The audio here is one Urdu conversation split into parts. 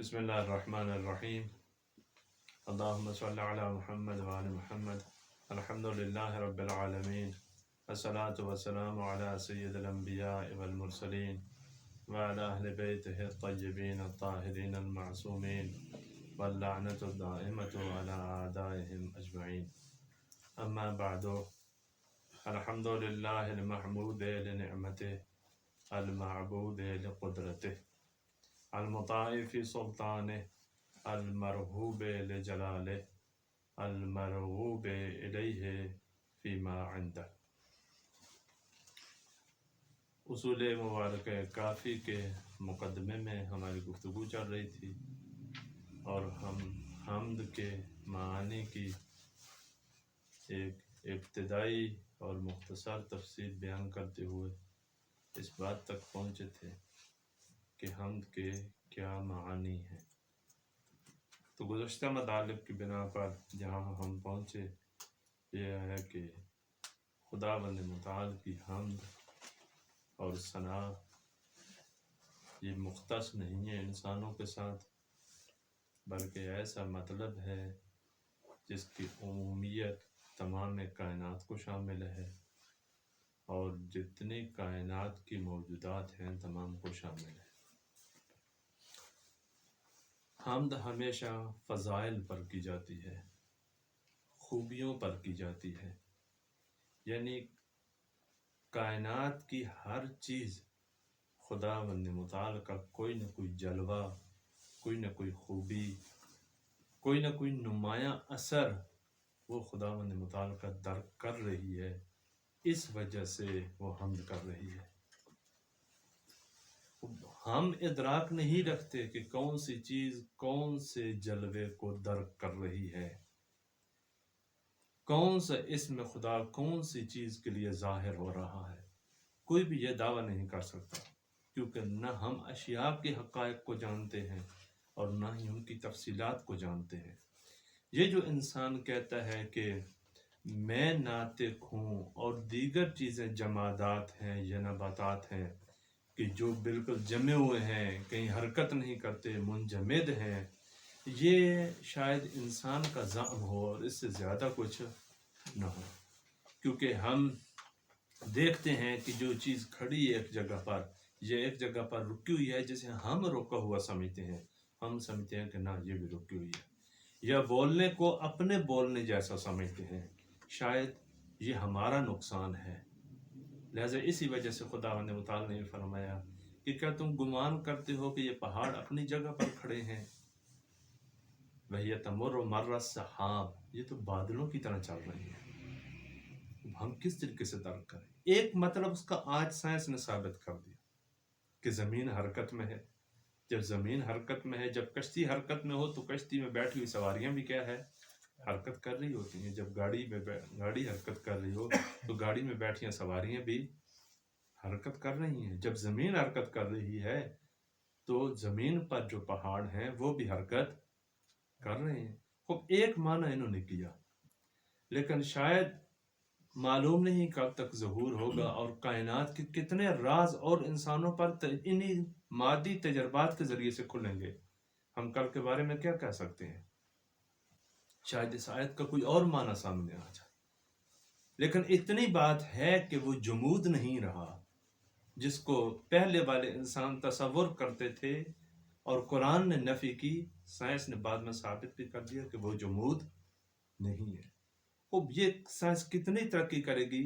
بسم اللہ الرحمن الرحیم اللہم صلی علی محمد وآل محمد الحمد للہ رب العالمین الصلاة والسلام علی سید الانبیاء والمرسلین وعلی اہل بیتہ الطیبین الطاہرین المعصومین واللعنۃ الدائمۃ علی اعدائہم اجمعین اما بعد الحمد للہ المحمود لنعمتہ المعبود لقدرتہ المطاع فی سلطانہ المرغوب لجلالہ المرغوب الیہ فیما عندہ۔ اصول مبارکہ کافی کے مقدمے میں ہماری گفتگو چل رہی تھی اور ہم حمد کے معانی کی ایک ابتدائی اور مختصر تفصیل بیان کرتے ہوئے اس بات تک پہنچے تھے کہ حمد کے کیا معانی ہیں۔ تو گزشتہ مطالب کی بنا پر جہاں ہم پہنچے یہ ہے کہ خداوند متعال کی حمد اور ثنا یہ مختص نہیں ہے انسانوں کے ساتھ، بلکہ ایسا مطلب ہے جس کی عمومیت تمام کائنات کو شامل ہے اور جتنی کائنات کی موجودات ہیں تمام کو شامل ہے۔ حمد ہمیشہ فضائل پر کی جاتی ہے، خوبیوں پر کی جاتی ہے، یعنی کائنات کی ہر چیز خداوند متعال کا کوئی نہ کوئی جلوہ، کوئی نہ کوئی خوبی، کوئی نہ کوئی نمایاں اثر وہ خداوند متعال کا درک کر رہی ہے، اس وجہ سے وہ حمد کر رہی ہے۔ ہم ادراک نہیں رکھتے کہ کون سی چیز کون سے جلوے کو درک کر رہی ہے، کون سا اسم خدا کون سی چیز کے لیے ظاہر ہو رہا ہے۔ کوئی بھی یہ دعویٰ نہیں کر سکتا، کیونکہ نہ ہم اشیاء کے حقائق کو جانتے ہیں اور نہ ہی ان کی تفصیلات کو جانتے ہیں۔ یہ جو انسان کہتا ہے کہ میں ناطق ہوں اور دیگر چیزیں جمادات ہیں یا نباتات ہیں کہ جو بالکل جمے ہوئے ہیں، کہیں حرکت نہیں کرتے، منجمد ہیں، یہ شاید انسان کا زعم ہو اور اس سے زیادہ کچھ نہ ہو، کیونکہ ہم دیکھتے ہیں کہ جو چیز کھڑی ہے ایک جگہ پر، یہ ایک جگہ پر رکی ہوئی ہے جسے ہم روکا ہوا سمجھتے ہیں، ہم سمجھتے ہیں کہ نہ یہ بھی رکی ہوئی ہے، یا بولنے کو اپنے بولنے جیسا سمجھتے ہیں، شاید یہ ہمارا نقصان ہے۔ لہذا اسی وجہ سے خداوند متعال نے فرمایا کہ کیا تم گمان کرتے ہو کہ یہ پہاڑ اپنی جگہ پر کھڑے ہیں؟ وَهِيَ تَمُرُّ مَرَّ السَّحَابِ، یہ تو بادلوں کی طرح چل رہی ہیں۔ ہم کس طریقے سے درک کریں؟ ایک مطلب اس کا آج سائنس نے ثابت کر دیا کہ زمین حرکت میں ہے۔ جب زمین حرکت میں ہے، جب کشتی حرکت میں ہو تو کشتی میں بیٹھی ہوئی سواریاں بھی کیا ہے؟ حرکت کر رہی ہوتی ہیں۔ جب گاڑی حرکت کر رہی ہو تو گاڑی میں بیٹھی سواریاں بھی حرکت کر رہی ہیں۔ جب زمین حرکت کر رہی ہے تو زمین پر جو پہاڑ ہیں وہ بھی حرکت کر رہے ہیں۔ خوب ایک معنی انہوں نے کیا، لیکن شاید معلوم نہیں کب تک ظہور ہوگا اور کائنات کے کتنے راز اور انسانوں پر انہی مادی تجربات کے ذریعے سے کھلیں گے۔ ہم کل کے بارے میں کیا کہہ سکتے ہیں؟ شاید اس آیت کا کوئی اور معنی سامنے آ جائے، لیکن اتنی بات ہے کہ وہ جمود نہیں رہا جس کو پہلے والے انسان تصور کرتے تھے اور قرآن نے نفی کی، سائنس نے بعد میں ثابت بھی کر دیا کہ وہ جمود نہیں ہے۔ اب یہ سائنس کتنی ترقی کرے گی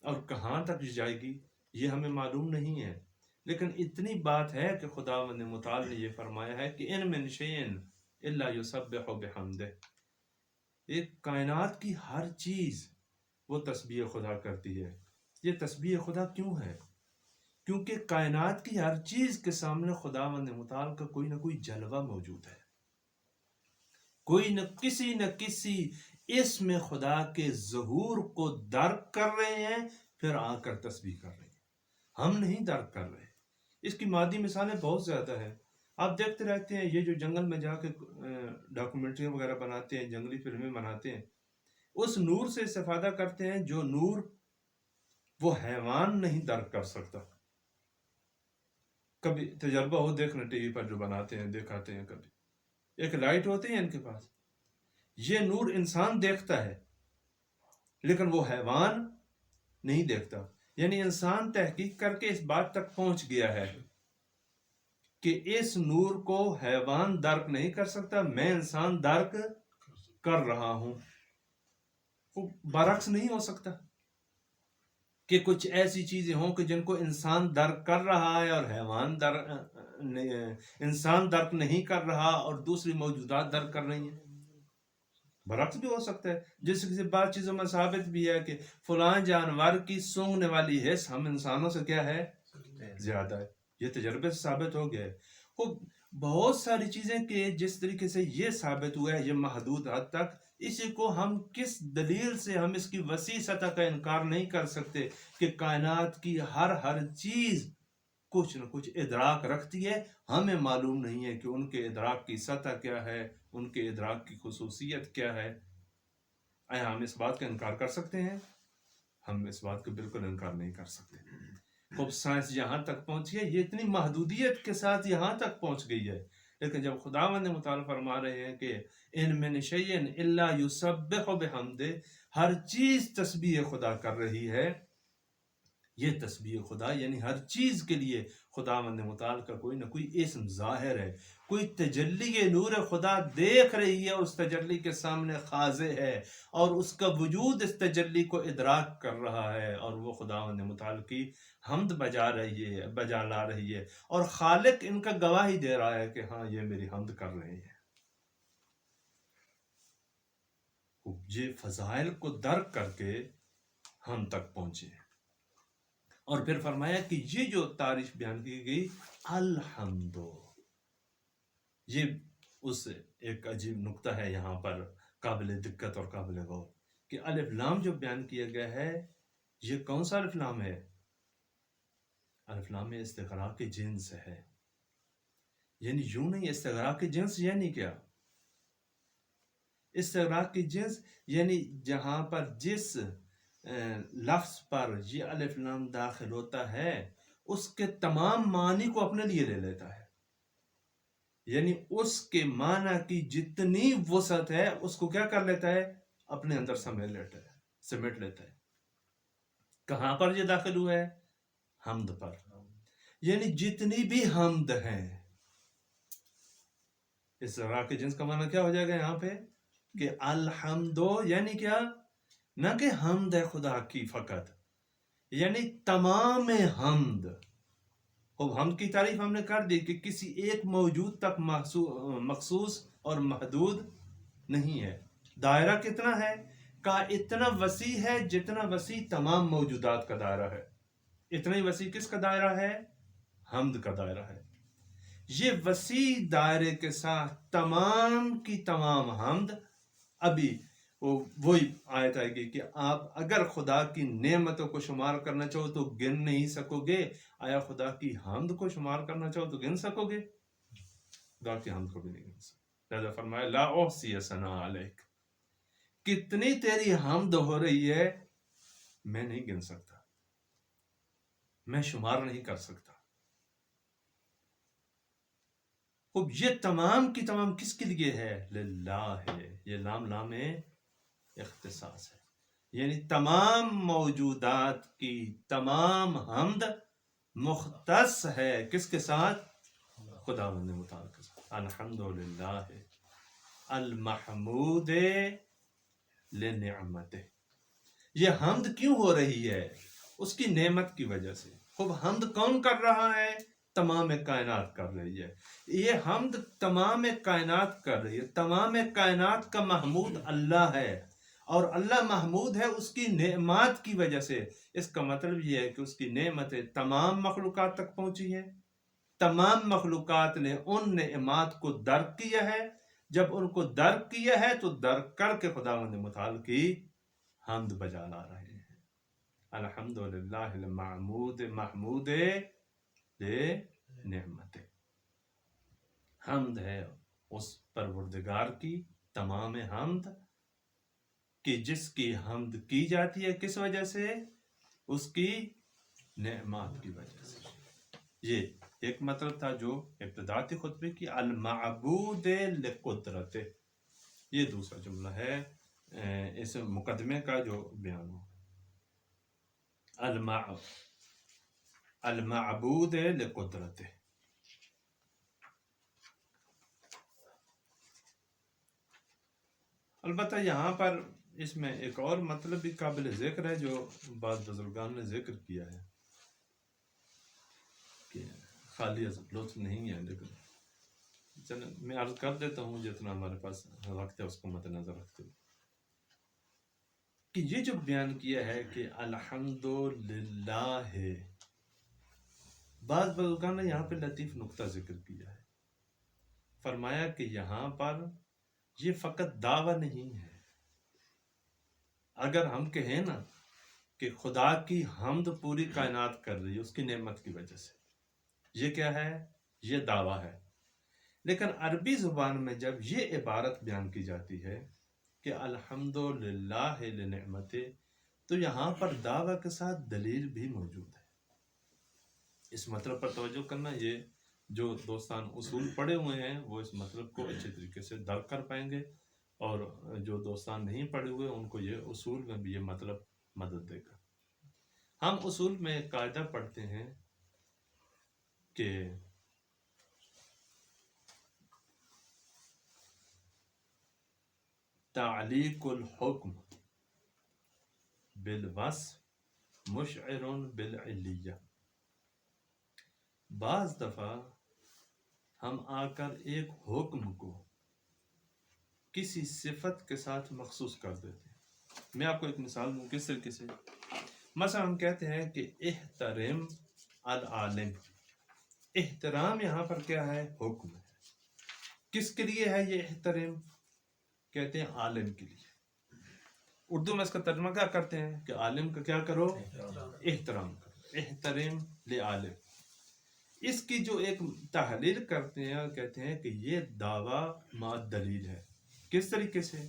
اور کہاں تک جائے گی یہ ہمیں معلوم نہیں ہے، لیکن اتنی بات ہے کہ خداوند متعال نے یہ فرمایا ہے کہ ان من شیء الا یسبح بحمدہ، ایک کائنات کی ہر چیز وہ تسبیح خدا کرتی ہے۔ یہ تسبیح خدا کیوں ہے؟ کیونکہ کائنات کی ہر چیز کے سامنے خداوند متعال کا کوئی نہ کوئی جلوہ موجود ہے، کوئی نہ کسی اسم خدا کے ظہور کو درک کر رہے ہیں، پھر آ کر تسبیح کر رہے ہیں۔ ہم نہیں درک کر رہے۔ اس کی مادی مثالیں بہت زیادہ ہیں، آپ دیکھتے رہتے ہیں۔ یہ جو جنگل میں جا کے ڈاکومنٹریاں وغیرہ بناتے ہیں، جنگلی فلمیں بناتے ہیں، اس نور سے استفادہ کرتے ہیں جو نور وہ حیوان نہیں درک کر سکتا۔ کبھی تجربہ ہو دیکھنا ٹی وی پر جو بناتے ہیں دکھاتے ہیں، کبھی ایک لائٹ ہوتی ہے ان کے پاس، یہ نور انسان دیکھتا ہے لیکن وہ حیوان نہیں دیکھتا. یعنی انسان تحقیق کر کے اس بات تک پہنچ گیا ہے کہ اس نور کو حیوان درک نہیں کر سکتا، میں انسان درک کر رہا ہوں. وہ برعکس نہیں ہو سکتا کہ کچھ ایسی چیزیں ہوں کہ جن کو انسان درک کر رہا ہے اور حیوان انسان درک نہیں کر رہا اور دوسری موجودات درک کر رہی ہیں. برعکس بھی ہو سکتا ہے. جس کسی بات چیزوں میں ثابت بھی ہے کہ فلاں جانور کی سونگنے والی حس ہم انسانوں سے کیا ہے؟ زیادہ ہے. یہ تجربے سے ثابت ہو گیا ہے. وہ بہت ساری چیزیں کہ جس طریقے سے یہ ثابت ہوا ہے یہ محدود حد تک، اسی کو ہم کس دلیل سے ہم اس کی وسیع سطح کا انکار نہیں کر سکتے کہ کائنات کی ہر چیز کچھ نہ کچھ ادراک رکھتی ہے. ہمیں معلوم نہیں ہے کہ ان کے ادراک کی سطح کیا ہے، ان کے ادراک کی خصوصیت کیا ہے. آیا ہم اس بات کا انکار کر سکتے ہیں؟ ہم اس بات کو بالکل انکار نہیں کر سکتے. خوب سائنس یہاں تک پہنچی ہے، یہ اتنی محدودیت کے ساتھ یہاں تک پہنچ گئی ہے، لیکن جب خداوند متعال فرما رہے ہیں کہ ان من شیء الا یسبح بحمدہ، ہر چیز تسبیح خدا کر رہی ہے. یہ تسبیح خدا یعنی ہر چیز کے لیے خداوند متعال کا کوئی نہ کوئی اسم ظاہر ہے، کوئی تجلی نور خدا دیکھ رہی ہے، اس تجلی کے سامنے خاضع ہے اور اس کا وجود اس تجلی کو ادراک کر رہا ہے، اور وہ خداوند متعال کی حمد بجا لا رہی ہے، اور خالق ان کا گواہی دے رہا ہے کہ ہاں یہ میری حمد کر رہے ہیں. یہ فضائل کو درک کر کے ہم تک پہنچے. اور پھر فرمایا کہ یہ جو تعریف بیان کی گئی الحمد، یہ اس ایک عجیب نقطہ ہے یہاں پر قابل دقت اور قابل غور کہ الف لام جو بیان کیا گیا ہے یہ کون سا الف لام ہے؟ الف لام استغراق کے جنس ہے. یعنی یوں نہیں، استغراق کے جنس یعنی کیا؟ استغراق کی جنس یعنی جہاں پر جس لفظ پر یہ الف لام داخل ہوتا ہے اس کے تمام معنی کو اپنے لیے لے لیتا ہے. یعنی اس کے معنی کی جتنی وسعت ہے اس کو کیا کر لیتا ہے؟ اپنے اندر سمیٹ لیتا ہے. کہاں پر یہ داخل ہوا ہے؟ حمد پر. یعنی جتنی بھی حمد ہیں، استغراق کے جنس کا معنی کیا ہو جائے گا یہاں پہ کہ الحمدو یعنی کیا؟ نہ کہ حمد ہے خدا کی فقط، یعنی تمام حمد. حمد کی تعریف ہم نے کر دی کہ کسی ایک موجود تک مخصوص اور محدود نہیں ہے. دائرہ کتنا ہے؟ کا اتنا وسیع ہے جتنا وسیع تمام موجودات کا دائرہ ہے. اتنا ہی وسیع کس کا دائرہ ہے؟ حمد کا دائرہ ہے. یہ وسیع دائرے کے ساتھ تمام کی تمام حمد. ابھی وہی آیت آئے گی کہ آپ اگر خدا کی نعمتوں کو شمار کرنا چاہو تو گن نہیں سکو گے. آیا خدا کی حمد کو شمار کرنا چاہو تو گن سکو گے؟ خدا کی حمد کو بھی نہیں گن سکو. لہذا فرمایا لا احصی ثناء علیک، کتنی تیری حمد ہو رہی ہے میں نہیں گن سکتا، میں شمار نہیں کر سکتا. اب یہ تمام کی تمام کس کے لیے ہے؟ للہ ہے. یہ لام اختصاص ہے، یعنی تمام موجودات کی تمام حمد مختص ہے کس کے ساتھ؟ خداوند متعال کے ساتھ. الحمدللہ المحمود لنعمتہ. یہ حمد کیوں ہو رہی ہے؟ اس کی نعمت کی وجہ سے. خوب حمد کون کر رہا ہے؟ تمام کائنات کر رہی ہے. یہ حمد تمام کائنات کر رہی ہے. تمام کائنات کا محمود اللہ ہے، اور اللہ محمود ہے اس کی نعمات کی وجہ سے. اس کا مطلب یہ ہے کہ اس کی نعمتیں تمام مخلوقات تک پہنچی ہیں. تمام مخلوقات نے ان نعمات کو درک کیا ہے. جب ان کو درک کیا ہے تو درک کر کے خداوند متعال کی حمد بجا لا رہے ہیں. الحمدللہ المحمود محمود نعمت. حمد ہے اس پروردگار کی تمام حمد کہ جس کی حمد کی جاتی ہے کس وجہ سے؟ اس کی نعمات کی وجہ سے. یہ ایک مطلب تھا جو ابتدائی خطبے کی المعبود لقدرت، یہ دوسرا جملہ ہے اس مقدمے کا جو بیان ہو، المعبود لقدرت۔ البتہ یہاں پر اس میں ایک اور مطلب بھی قابل ذکر ہے جو بعض بزرگان نے ذکر کیا ہے کہ خالی از لطف نہیں ہے، لیکن چلیں میں عرض کر دیتا ہوں جتنا ہمارے پاس وقت ہے اس کو مد نظر رکھتے ہوئے، کہ یہ جو بیان کیا ہے کہ الحمدللہ ہے، بعض بزرگان نے یہاں پہ لطیف نقطہ ذکر کیا ہے، فرمایا کہ یہاں پر یہ فقط دعویٰ نہیں ہے۔ اگر ہم کہیں نا کہ خدا کی حمد پوری کائنات کر رہی ہے اس کی نعمت کی وجہ سے، یہ کیا ہے؟ یہ دعویٰ ہے۔ لیکن عربی زبان میں جب یہ عبارت بیان کی جاتی ہے کہ الحمدللہ لنعمت، تو یہاں پر دعویٰ کے ساتھ دلیل بھی موجود ہے۔ اس مطلب پر توجہ کرنا، یہ جو دوستان اصول پڑھے ہوئے ہیں وہ اس مطلب کو اچھے طریقے سے درک کر پائیں گے، اور جو دوستان نہیں پڑھے ہوئے ان کو یہ اصول میں بھی یہ مطلب مدد دے گا۔ ہم اصول میں ایک قاعدہ پڑھتے ہیں کہ تعلیق الحکم بالوصف مشعر بالعلیہ۔ بعض دفعہ ہم آ کر ایک حکم کو کسی صفت کے ساتھ مخصوص کر دیتے ہیں۔ میں آپ کو ایک مثال دوں کس طریقے سے، مثلا ہم کہتے ہیں کہ احترم العالم۔ احترام یہاں پر کیا ہے؟ حکم ہے۔ کس کے لیے ہے یہ احترام؟ کہتے ہیں عالم کے لیے۔ اردو میں اس کا ترجمہ کیا کرتے ہیں کہ عالم کا کیا کرو؟ احترام کرو، احترام لعالم۔ اس کی جو ایک تحلیل کرتے ہیں، کہتے ہیں کہ یہ دعویٰ مع دلیل ہے۔ کس طریقے سے؟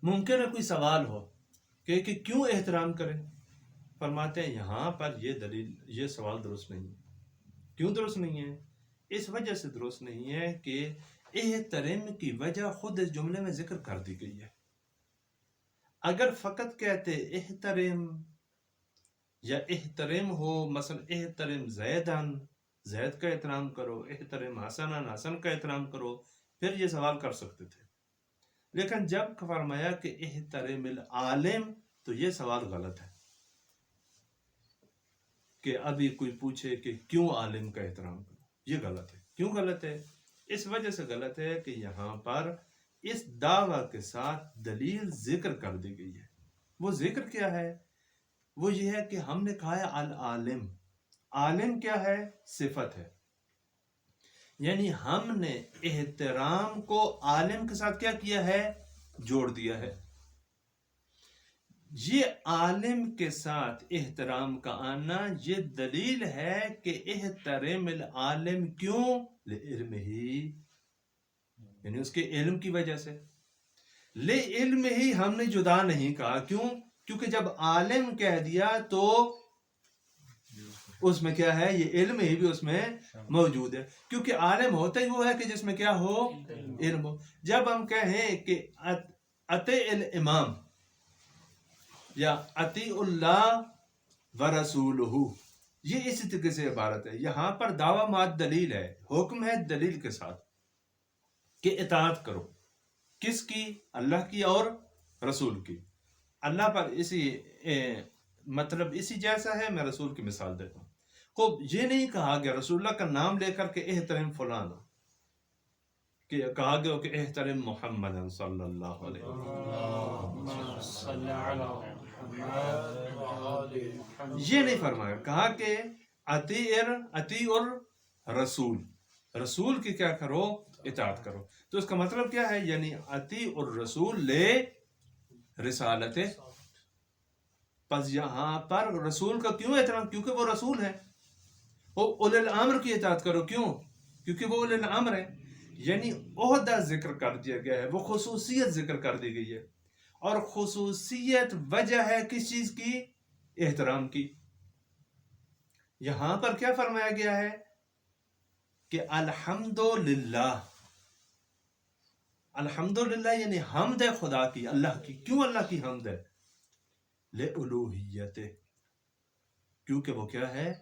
ممکن ہے کوئی سوال ہو کہ کیوں احترام کریں، فرماتے ہیں یہاں پر یہ دلیل، یہ سوال درست نہیں ہے۔ کیوں درست نہیں ہے؟ اس وجہ سے درست نہیں ہے کہ احترام کی وجہ خود اس جملے میں ذکر کر دی گئی ہے۔ اگر فقط کہتے احترام یا احترام ہو، مثلا احترام زیدن، زید کا احترام کرو، احترام حسنن، حسن کا احترام کرو، پھر یہ سوال کر سکتے تھے۔ لیکن جب فرمایا کہ احترام العالم تو یہ سوال غلط ہے، کہ ابھی کوئی پوچھے کہ کیوں عالم کا احترام کرو، یہ غلط ہے۔ کیوں غلط ہے؟ اس وجہ سے غلط ہے کہ یہاں پر اس دعویٰ کے ساتھ دلیل ذکر کر دی گئی ہے۔ وہ ذکر کیا ہے؟ وہ یہ ہے کہ ہم نے کہا ہے العالم۔ عالم کیا ہے؟ صفت ہے، یعنی ہم نے احترام کو عالم کے ساتھ کیا کیا ہے؟ جوڑ دیا ہے۔ یہ عالم کے ساتھ احترام کا آنا یہ دلیل ہے کہ احترام العالم کیوں؟ لعلم ہی، یعنی اس کے علم کی وجہ سے۔ لعلم ہی ہم نے جدا نہیں کہا، کیوں؟ کیونکہ جب عالم کہہ دیا تو اس میں کیا ہے؟ یہ علم ہی بھی اس میں موجود ہے، کیونکہ عالم ہوتا ہی وہ ہے کہ جس میں کیا ہو؟ علم ہو۔ جب ہم کہیں کہ اطیع الامام یا اطیع اللہ ورسولہ، یہ اسی طریقے سے عبارت ہے۔ یہاں پر دعویٰ مع دلیل ہے، حکم ہے دلیل کے ساتھ کہ اطاعت کرو، کس کی؟ اللہ کی اور رسول کی۔ اللہ پر اسی مطلب اسی جیسا ہے، میں رسول کی مثال دیتا ہوں۔ خوب یہ نہیں کہا گیا رسول اللہ کا نام لے کر کہ احترم فلانا، کہ کہا گیا کہ احترم محمد صلی اللہ علیہ وسلم، یہ نہیں فرمایا، کہا کہ اطیع الرسول، رسول کی کیا کرو؟ اطاعت کرو۔ تو اس کا مطلب کیا ہے؟ یعنی اطیع الرسول لے رسالت۔ پس یہاں پر رسول کا کیوں احترام؟ کیونکہ وہ رسول ہے۔ وہ اولی الامر کی اطاعت کرو، کیوں؟ کیونکہ وہ اولی الامر ہے۔ یعنی عہدہ ذکر کر دیا گیا ہے، وہ خصوصیت ذکر کر دی گئی ہے، اور خصوصیت وجہ ہے کس چیز کی؟ احترام کی۔ یہاں پر کیا فرمایا گیا ہے؟ کہ الحمدللہ، الحمدللہ یعنی حمد ہے خدا کی، اللہ کی. کیوں اللہ کی حمد ہے؟ لِأُلُوہِیَتِ، کیونکہ وہ کیا ہے؟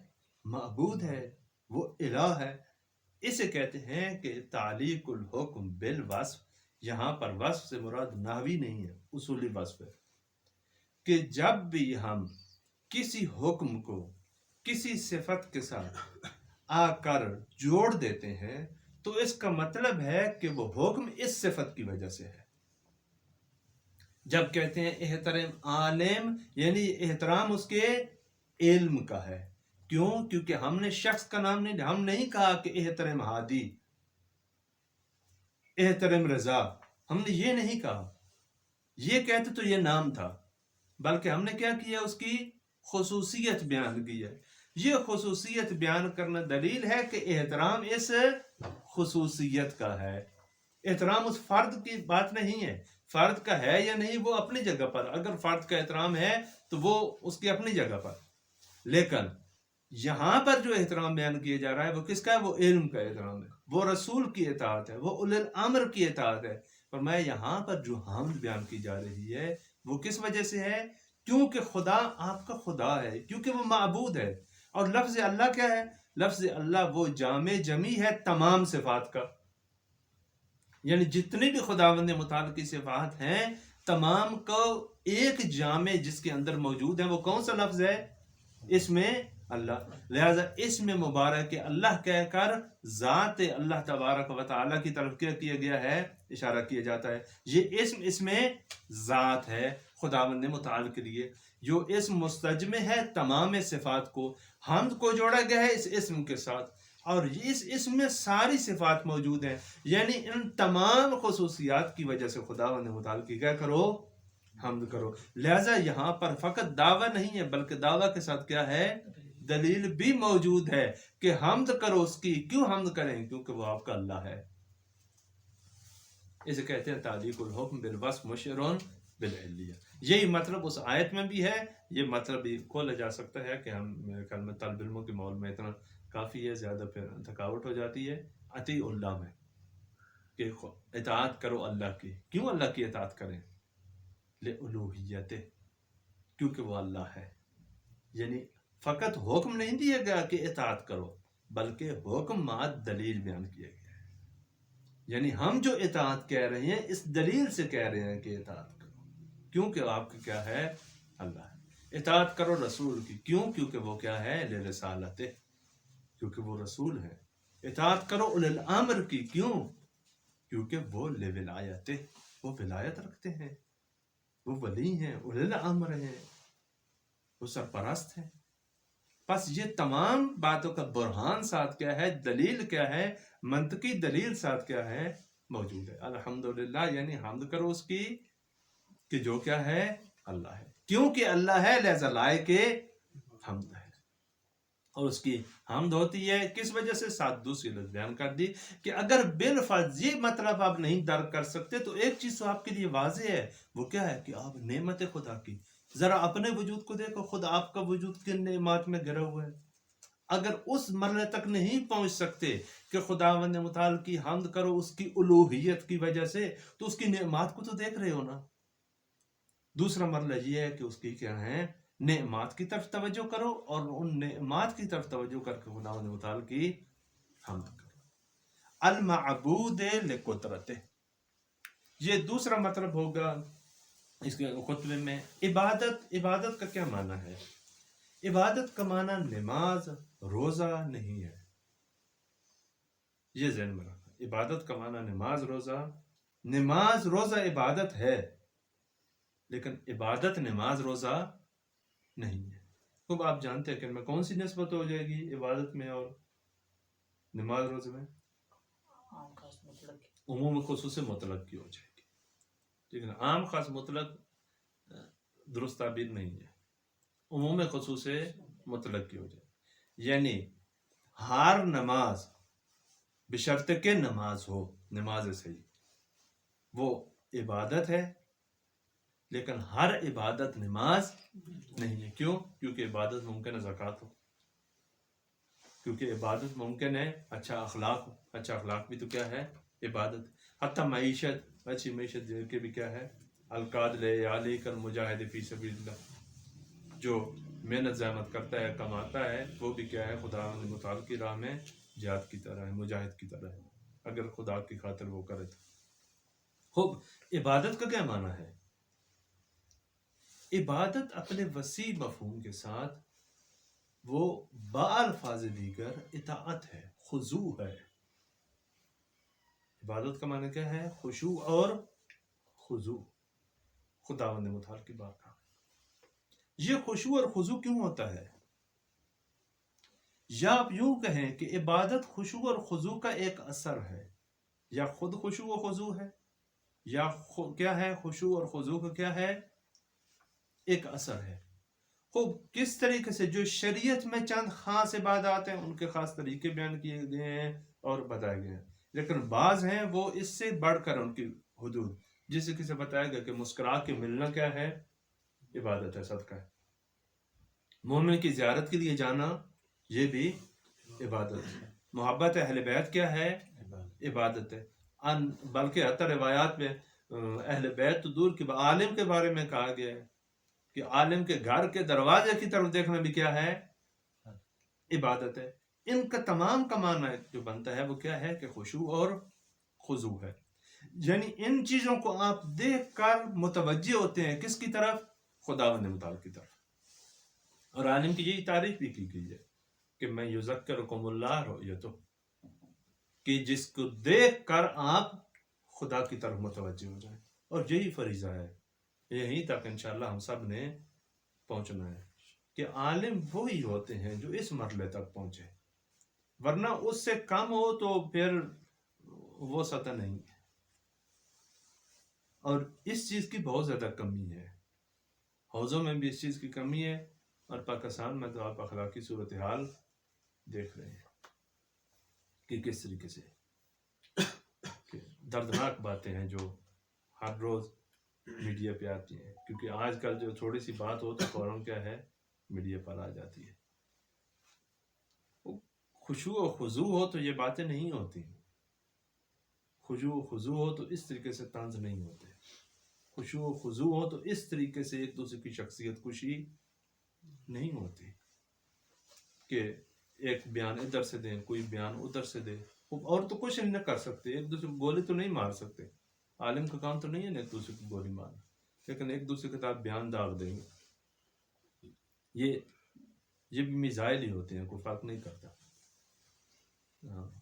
معبود ہے، وہ الہ ہے. اسے کہتے ہیں کہ تعلیق الحکم بالوصف. یہاں پر وصف سے مراد نحوی نہیں ہے، اصولی وصف ہے. کہ جب بھی ہم کسی حکم کو کسی صفت کے ساتھ آ کر جوڑ دیتے ہیں تو اس کا مطلب ہے کہ وہ حکم اس صفت کی وجہ سے ہے. جب کہتے ہیں احترام عالم، یعنی احترام اس کے علم کا ہے. کیوں؟ کیونکہ ہم نے شخص کا نام نہیں، ہم نہیں کہا کہ احترام ہادی، احترام رضا، ہم نے یہ نہیں کہا. یہ کہتے تو یہ نام تھا، بلکہ ہم نے کیا کیا؟ اس کی خصوصیت بیان کی ہے. یہ خصوصیت بیان کرنا دلیل ہے کہ احترام اس خصوصیت کا ہے. احترام اس فرد کی بات نہیں ہے. فرد کا ہے یا نہیں وہ اپنی جگہ پر، اگر فرد کا احترام ہے تو وہ اس کی اپنی جگہ پر. لیکن یہاں پر جو احترام بیان کیا جا رہا ہے وہ کس کا ہے؟ وہ علم کا احترام ہے، وہ رسول کی اطاعت ہے، وہ اولی الامر کی اطاعت ہے. اور میں یہاں پر جو حمد بیان کی جا رہی ہے وہ کس وجہ سے ہے؟ کیونکہ خدا آپ کا خدا ہے، کیونکہ وہ معبود ہے. اور لفظ اللہ کیا ہے؟ لفظ اللہ وہ جامع جمی ہے تمام صفات کا. یعنی جتنی بھی خداوند متعال کی صفات ہیں تمام کو ایک جامع جس کے اندر موجود ہے. وہ کون سا لفظ ہے؟ اسم اللہ. لہذا اسم مبارک اللہ کہہ کر ذات اللہ تبارک و تعالی کی طرف کیا کیا گیا ہے؟ اشارہ کیا جاتا ہے. یہ اسم ذات ہے خداوند متعال کے لیے. جو اسم مستجمع ہے تمام صفات کو، حمد کو جوڑا گیا ہے اس اسم کے ساتھ، اور اس اسم میں ساری صفات موجود ہیں. یعنی ان تمام خصوصیات کی وجہ سے خداوند متعال کی کیا کرو؟ حمد کرو. لہذا یہاں پر فقط دعویٰ نہیں ہے بلکہ دعویٰ کے ساتھ کیا ہے؟ دلیل بھی موجود ہے کہ حمد کرو اس کی. کیوں حمد کریں؟ کیونکہ وہ آپ کا اللہ ہے. اسے کہتے ہیں تعلیق الحکم بالوصف مشعر بالعلیہ. یہی مطلب اس آیت میں بھی ہے. یہ مطلب بھی کھولا جا سکتا ہے کہ ہم میرے خیال میں طالب علموں کے ماحول میں اتنا کافی ہے، زیادہ پھر تھکاوٹ ہو جاتی ہے. اطیع اللہ میں کہ اطاعت کرو اللہ کی. کیوں اللہ کی اطاعت کریں؟ لِأُلُوہِیَتِ، کیونکہ وہ اللہ ہے. یعنی فقط حکم نہیں دیا گیا کہ اطاعت کرو، بلکہ حکم مع دلیل بیان کیا گیا ہے. یعنی ہم جو اطاعت کہہ رہے ہیں اس دلیل سے کہہ رہے ہیں کہ اطاعت کرو، کیونکہ آپ کا کیا ہے؟ اللہ ہے. اطاعت کرو رسول کی. کیوں؟ کیونکہ وہ کیا ہے؟ لرسالتہ، کیونکہ وہ رسول ہے. اطاعت کرو اولی الامر کی. کیوں؟ کیونکہ وہ لولایتہ، وہ ولایت رکھتے ہیں، وہ ولی ہیں، اولی الامر ہیں، وہ سرپرست ہیں. بس یہ تمام باتوں کا برہان ساتھ کیا ہے؟ دلیل کیا ہے؟ منطقی دلیل ساتھ کیا ہے؟ موجود ہے. الحمدللہ یعنی حمد کرو اس کی کہ جو کیا ہے؟ اللہ ہے. کیونکہ اللہ ہے لہذا لائق حمد ہے. اور اس کی حمد ہوتی ہے کس وجہ سے؟ ساتھ دوسری لفظ بیان کر دی کہ اگر بالفرض یہ مطلب آپ نہیں درک کر سکتے تو ایک چیز تو آپ کے لیے واضح ہے. وہ کیا ہے؟ کہ آپ نعمت خدا کی ذرا اپنے وجود کو دیکھو. خود آپ کا وجود کن نعمات میں گھرا ہوا ہے. اگر اس مرحلے تک نہیں پہنچ سکتے کہ خداوند متعال کی حمد کرو اس کی الوہیت کی وجہ سے، تو اس کی نعمات کو تو دیکھ رہے ہو نا. دوسرا مرحلہ یہ ہے کہ اس کی کیا ہے؟ نعمات کی طرف توجہ کرو، اور ان نعمات کی طرف توجہ کر کے خداوند متعال کی حمد کرو. المعبود لقدرتہ، یہ دوسرا مطلب ہوگا اس کے خطبے میں. عبادت کا کیا معنی ہے؟ عبادت کا معنی نماز روزہ نہیں ہے. یہ ذہن میں رکھنا. عبادت کا معنی نماز روزہ عبادت ہے، لیکن عبادت نماز روزہ نہیں ہے. خوب آپ جانتے ہیں کہ ان میں کون سی نسبت ہو جائے گی عبادت میں اور نماز روزے میں؟ عموم خصوص مطلق کی ہو جائے گی. ٹھیک ہے نا. عام خاص مطلق درست تعبیر نہیں ہے، عموم خصوص مطلق کی ہو جائے. یعنی ہر نماز بشرط کہ نماز ہو، نماز صحیح، وہ عبادت ہے، لیکن ہر عبادت نماز نہیں ہے. کیوں؟ کیونکہ عبادت ممکن ہے زکوٰۃ ہو، کیونکہ عبادت ممکن ہے اچھا اخلاق بھی تو کیا ہے عبادت. حتیٰ معیشت، اچھی معیشت دے کے بھی کیا ہے القاد لے علی کر مجاہد فی سبیل اللہ، جو محنت زحمت کرتا ہے کماتا ہے وہ بھی کیا ہے خدا متعال کی راہ میں جہاد کی طرح ہے، مجاہد کی طرح ہے، اگر خدا کی خاطر وہ کرے تو. خوب عبادت کا کیا معنی ہے؟ عبادت اپنے وسیع مفہوم کے ساتھ وہ بالفاظ دیگر اطاعت ہے، خضوع ہے. عبادت کا معنی کیا ہے؟ خشوع اور خضوع خداوند متعال کی بارگاہ. یہ خشوع اور خضوع کیوں ہوتا ہے؟ یا آپ یوں کہیں کہ عبادت خشوع اور خضوع کا ایک اثر ہے، یا خود خشوع و خضوع ہے، یا کیا ہے خشوع اور خضوع کا کیا ہے ایک اثر ہے. خوب کس طریقے سے جو شریعت میں چند خاص عبادات ہیں ان کے خاص طریقے بیان کیے گئے ہیں اور بتائے گئے ہیں، لیکن بعض ہیں وہ اس سے بڑھ کر ان کی حدود، جسے کسی بتایا گیا کہ مسکرا کے ملنا کیا ہے عبادت ہے، صدقہ ہے. مومن کی زیارت کے لیے جانا یہ بھی عبادت ہے. محبت اہل بیت کیا ہے عبادت ہے. بلکہ حتی روایات میں اہل بیت تو دور کی عالم کے بارے میں کہا گیا ہے کہ عالم کے گھر کے دروازے کی طرف دیکھنا بھی کیا ہے عبادت ہے. ان کا تمام کا معنی جو بنتا ہے وہ کیا ہے کہ خشوع اور خضوع ہے. یعنی ان چیزوں کو آپ دیکھ کر متوجہ ہوتے ہیں کس کی طرف؟ خداوند متعال کی طرف. اور عالم کی یہی تعریف بھی کی گئی ہے کہ میں یذکرکم اللہ رؤیتہ، کہ جس کو دیکھ کر آپ خدا کی طرف متوجہ ہو جائیں. اور یہی فریضہ ہے، یہیں تک انشاءاللہ ہم سب نے پہنچنا ہے کہ عالم وہی ہوتے ہیں جو اس مرحلے تک پہنچے، ورنہ اس سے کم ہو تو پھر وہ سطح نہیں ہے. اور اس چیز کی بہت زیادہ کمی ہے، حوضوں میں بھی اس چیز کی کمی ہے، اور پاکستان میں تو آپ اخلاقی صورتحال دیکھ رہے ہیں کہ کس طریقے سے کہ دردناک باتیں ہیں جو ہر روز میڈیا پہ آتی ہیں، کیونکہ آج کل جو تھوڑی سی بات ہو تو فوراً کیا ہے میڈیا پر آ جاتی ہے. خشوع و خضوع ہو تو یہ باتیں نہیں ہوتی، خشوع و خضوع ہو تو اس طریقے سے طنز نہیں ہوتے، خشوع و خضوع ہو تو اس طریقے سے ایک دوسرے کی شخصیت کشی نہیں ہوتی کہ ایک بیان ادھر سے دیں کوئی بیان ادھر سے دے. اور تو کچھ نہیں کر سکتے، ایک دوسرے کو گولی تو نہیں مار سکتے، عالم کا کام تو نہیں ہے نا ایک دوسرے کو گولی مارنا، لیکن ایک دوسرے کے ساتھ بیان داغ دیں گے. یہ بھی میزائل ہی ہوتے ہیں، کوئی فرق نہیں کرتا.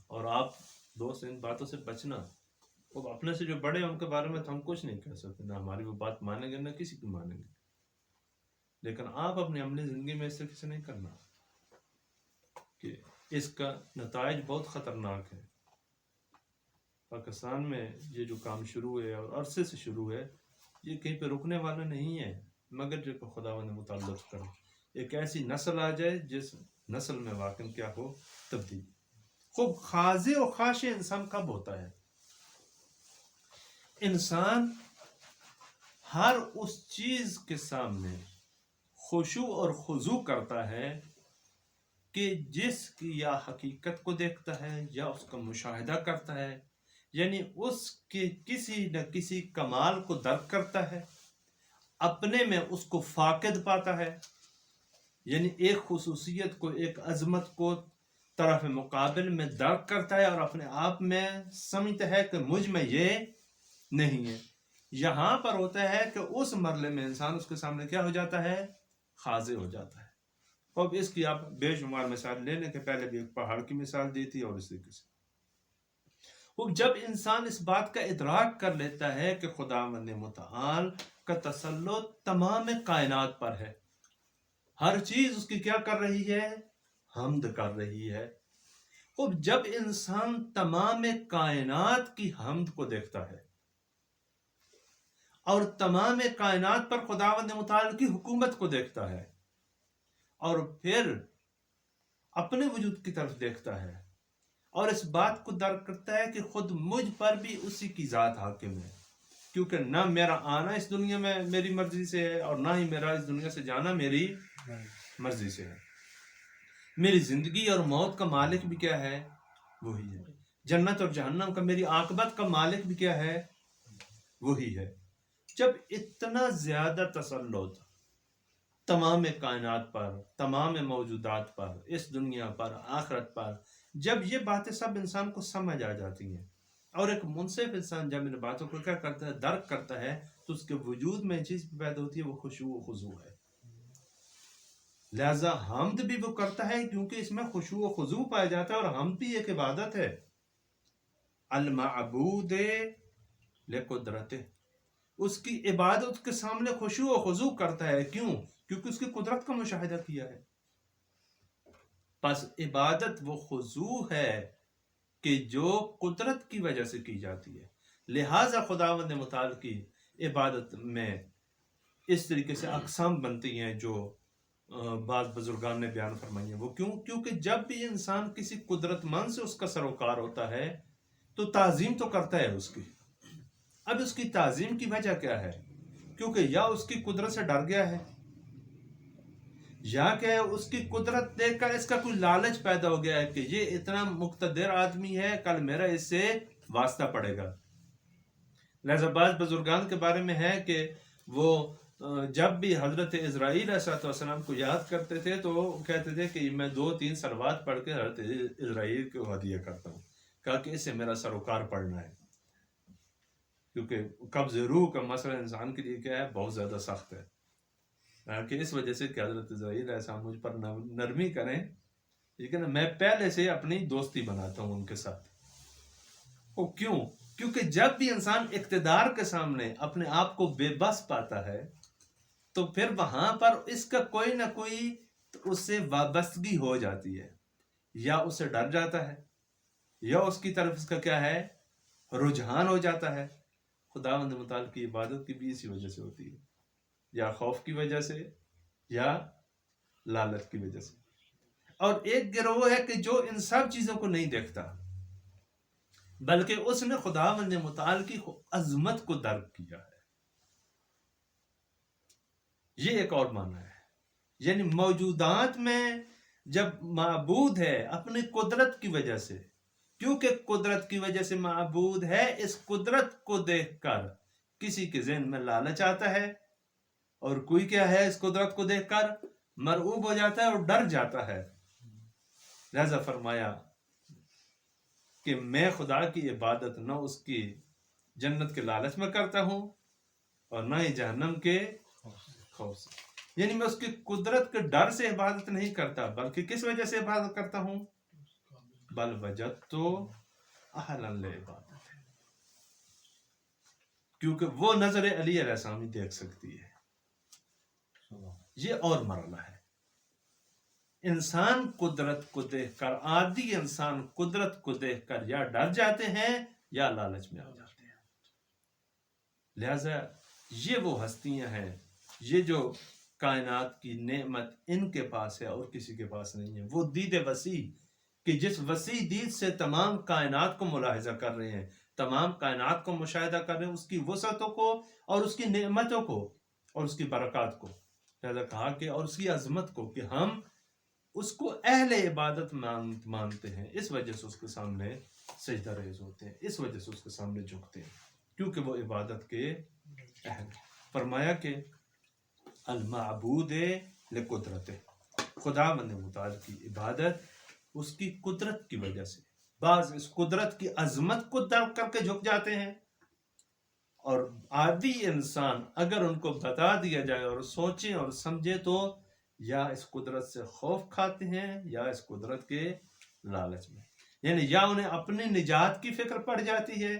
اور آپ دوست ان باتوں سے بچنا. اب اپنے سے جو بڑے ہیں ان کے بارے میں تو ہم کچھ نہیں کہہ سکتے، نہ ہماری وہ بات مانیں گے نہ کسی کی مانیں گے، لیکن آپ اپنی عملی زندگی میں اس طریقے سے نہیں کرنا کہ اس کا نتائج بہت خطرناک ہے. پاکستان میں یہ جو کام شروع ہے اور عرصے سے شروع ہے، یہ کہیں پہ رکنے والا نہیں ہے، مگر جو کہ خداوند متعلق کرے ایک ایسی نسل آ جائے جس نسل میں واقعی کیا ہو تبدیلی. خوب خاضع و خاشع انسان کب ہوتا ہے؟ انسان ہر اس چیز کے سامنے خشوع اور خضوع کرتا ہے کہ جس کی یا حقیقت کو دیکھتا ہے یا اس کا مشاہدہ کرتا ہے، یعنی اس کے کسی نہ کسی کمال کو درک کرتا ہے، اپنے میں اس کو فاقد پاتا ہے، یعنی ایک خصوصیت کو ایک عظمت کو طرف مقابل میں درک کرتا ہے اور اپنے آپ میں سمجھتا ہے کہ مجھ میں یہ نہیں ہے. یہاں پر ہوتا ہے کہ اس مرحلے میں انسان اس کے سامنے کیا ہو جاتا ہے؟ خاضع ہو جاتا ہے. اب اس کی آپ بے شمار مثال لینے کے پہلے بھی ایک پہاڑ کی مثال دی تھی، اور اس طریقے سے جب انسان اس بات کا ادراک کر لیتا ہے کہ خداوند متعال کا تسلط تمام کائنات پر ہے، ہر چیز اس کی کیا کر رہی ہے؟ حمد کر رہی ہے. اب جب انسان تمام کائنات کی حمد کو دیکھتا ہے اور تمام کائنات پر خداوند متعال کی حکومت کو دیکھتا ہے، اور پھر اپنے وجود کی طرف دیکھتا ہے اور اس بات کو درک کرتا ہے کہ خود مجھ پر بھی اسی کی ذات حاکم ہے، کیونکہ نہ میرا آنا اس دنیا میں میری مرضی سے ہے اور نہ ہی میرا اس دنیا سے جانا میری مرضی سے ہے. میری زندگی اور موت کا مالک بھی کیا ہے؟ وہی ہے. جنت اور جہنم کا، میری عاقبت کا مالک بھی کیا ہے؟ وہی ہے. جب اتنا زیادہ تسلط تمام کائنات پر، تمام موجودات پر، اس دنیا پر، آخرت پر، جب یہ باتیں سب انسان کو سمجھ آ جاتی ہیں، اور ایک منصف انسان جب ان باتوں کو کیا کرتا ہے، درک کرتا ہے، تو اس کے وجود میں چیز پیدا ہوتی ہے، وہ خشوع و خضوع ہے. لہذا حمد بھی وہ کرتا ہے کیونکہ اس میں خشوع و خضوع پایا جاتا ہے، اور حمد بھی ایک عبادت ہے. المعبود لقدرتہ، اس کی عبادت کے سامنے خشوع و خضوع کرتا ہے. کیوں؟ کیونکہ اس کی قدرت کا مشاہدہ کیا ہے. پس عبادت وہ خضوع ہے کہ جو قدرت کی وجہ سے کی جاتی ہے. لہذا خداوند متعال کی عبادت میں اس طریقے سے اقسام بنتی ہیں جو بعض بزرگان نے بیان فرمائی ہیں. وہ کیوں؟ کیونکہ جب بھی انسان کسی قدرت مند سے اس کا سروکار ہوتا ہے تو تعظیم تو کرتا ہے اس کی. اب اس کی تعظیم کی وجہ کیا ہے؟ کیونکہ یا اس کی قدرت سے ڈر گیا ہے، یا کہ اس کی قدرت دیکھ کر اس کا کوئی لالچ پیدا ہو گیا ہے کہ یہ اتنا مقتدر آدمی ہے، کل میرا اس سے واسطہ پڑے گا. لہذا بعض بزرگان کے بارے میں ہے کہ وہ جب بھی حضرت اسرائیل علیہ السلام کو یاد کرتے تھے تو کہتے تھے کہ میں 2-3 صلوات پڑھ کے حضرت اسرائیل کو ہدیہ کرتا ہوں، کہا کہ اس سے میرا سروکار پڑھنا ہے. کیونکہ قبض روح کا مسئلہ انسان کے لیے کیا ہے؟ بہت زیادہ سخت ہے. کہ اس وجہ سے کہ حضرت اسرائیل علیہ السلام مجھ پر نرمی کریں، لیکن میں پہلے سے اپنی دوستی بناتا ہوں ان کے ساتھ. وہ کیوں؟ کیونکہ جب بھی انسان اقتدار کے سامنے اپنے آپ کو بے بس پاتا ہے تو پھر وہاں پر اس کا کوئی نہ کوئی اس سے وابستگی ہو جاتی ہے، یا اس سے ڈر جاتا ہے، یا اس کی طرف اس کا کیا ہے؟ رجحان ہو جاتا ہے. خداوند متعال کی عبادت کی بھی اسی وجہ سے ہوتی ہے، یا خوف کی وجہ سے یا لالچ کی وجہ سے. اور ایک گروہ ہے کہ جو ان سب چیزوں کو نہیں دیکھتا، بلکہ اس نے خداوند متعال کی عظمت کو درک کیا ہے. یہ ایک اور معنی ہے. یعنی موجودات میں جب معبود ہے اپنی قدرت کی وجہ سے، کیونکہ قدرت کی وجہ سے معبود ہے، اس قدرت کو دیکھ کر کسی کے ذہن میں لالچ آتا ہے، اور کوئی کیا ہے؟ اس قدرت کو دیکھ کر مرعوب ہو جاتا ہے اور ڈر جاتا ہے. لہذا فرمایا کہ میں خدا کی عبادت نہ اس کی جنت کے لالچ میں کرتا ہوں اور نہ ہی جہنم کے خوف سے. یعنی میں اس کی قدرت کے ڈر سے عبادت نہیں کرتا، بلکہ کس وجہ سے عبادت کرتا ہوں؟ بل وجدت اہلا لعبادت، کیونکہ وہ نظر علی علیہ السلام دیکھ سکتی ہے. یہ اور مرحلہ ہے. انسان قدرت کو دیکھ کر، عادی انسان قدرت کو دیکھ کر یا ڈر جاتے ہیں یا لالچ میں آ جاتے ہیں. لہذا یہ وہ ہستیاں ہیں، یہ جو کائنات کی نعمت ان کے پاس ہے اور کسی کے پاس نہیں ہے. وہ دید وسیع کہ جس وسیع دید سے تمام کائنات کو ملاحظہ کر رہے ہیں، تمام کائنات کو مشاہدہ کر رہے ہیں، اس کی وسعتوں کو اور اس کی نعمتوں کو اور اس کی برکات کو. لہذا کہا کہ اور اس کی عظمت کو، کہ ہم اس کو اہل عبادت مانتے ہیں، اس وجہ سے اس کے سامنے سجدہ ریز ہوتے ہیں، اس وجہ سے اس کے سامنے جھکتے ہیں، کیونکہ وہ عبادت کے اہل. فرمایا کہ المعبود لقدرتہ، خداوند متعال کی عبادت اس کی قدرت کی وجہ سے. بعض اس قدرت کی عظمت کو درک کر کے جھک جاتے ہیں، اور عادی انسان اگر ان کو بتا دیا جائے اور سوچیں اور سمجھے تو یا اس قدرت سے خوف کھاتے ہیں یا اس قدرت کے لالچ میں. یعنی یا انہیں اپنی نجات کی فکر پڑ جاتی ہے،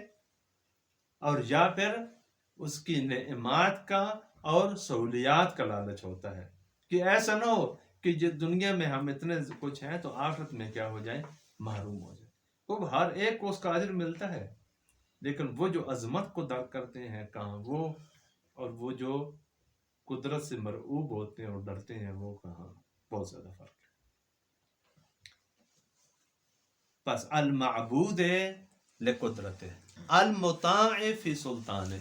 اور یا پھر اس کی نعمات کا اور سہولیات کا لالچ ہوتا ہے، کہ ایسا نہ ہو کہ جس دنیا میں ہم اتنے کچھ ہیں تو آخرت میں کیا ہو جائیں؟ محروم ہو جائیں. وہ ہر ایک کو اس کا اجر ملتا ہے، لیکن وہ جو عظمت کو درک کرتے ہیں کہاں وہ، اور وہ جو قدرت سے مرعوب ہوتے ہیں اور ڈرتے ہیں وہ کہاں. بہت زیادہ فرق ہے. پس المعبود لقدرتہ، المطاع فی سلطانہ.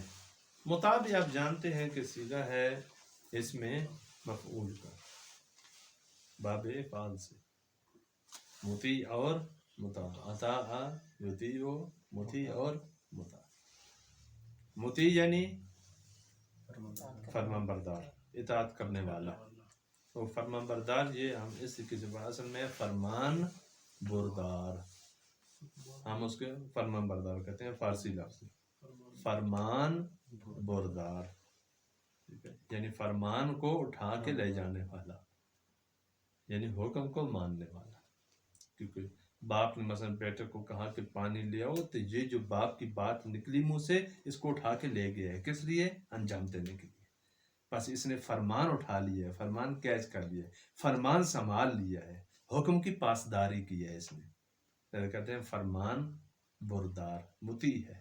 مطاع بھی آپ جانتے ہیں کہ صیغہ ہے اس میں مفعول کا، باب افعال سے. مطیع اور مطاع، اطاع یطیع، مطیع اور مطاع۔ مطیع یعنی فرمان بردار، اطاعت کرنے والا، تو فرمان بردار یہ ہم اس کی زبان اصل میں فرمان بردار، ہم اس کے فرمان بردار کہتے ہیں، فارسی لفظ فرمان بردار، یعنی فرمان کو اٹھا کے لے جانے والا، یعنی حکم کو ماننے والا۔ کیونکہ باپ نے مثلا بیٹے کو کہا کہ پانی لے آؤ، تو یہ جو باپ کی بات نکلی منہ سے، اس کو اٹھا کے لے گیا ہے، کس لیے؟ انجام دینے کے لیے۔ بس اس نے فرمان اٹھا لیا ہے، فرمان کیچ کر لیا ہے، فرمان سنبھال لیا ہے، حکم کی پاسداری کی ہے اس نے، کہتے ہیں فرمان بردار، مطیع ہے،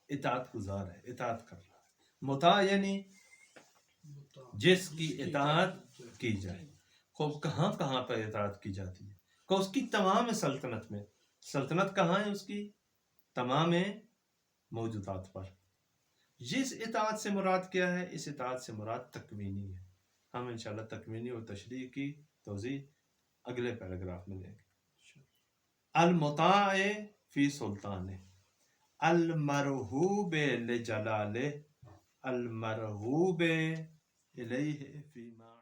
اطاعت گزار ہے، اطاعت کر رہا ہے۔ مطاع یعنی جس کی اطاعت کی جائے۔ خوب کہاں کہاں پر اطاعت کی جاتی ہے؟ کہ اس کی تمام سلطنت میں، سلطنت کہاں ہے اس کی؟ تمام موجودات پر۔ جس اطاعت سے مراد کیا ہے؟ اس اطاعت سے مراد تکوینی ہے۔ ہم انشاءاللہ تکوینی اور تشریح کی توضیح اگلے پیراگراف میں لیں گے۔ المطاع فی سلطانہ، المرغوب لجلالہ، المرغوب الیہ فی ما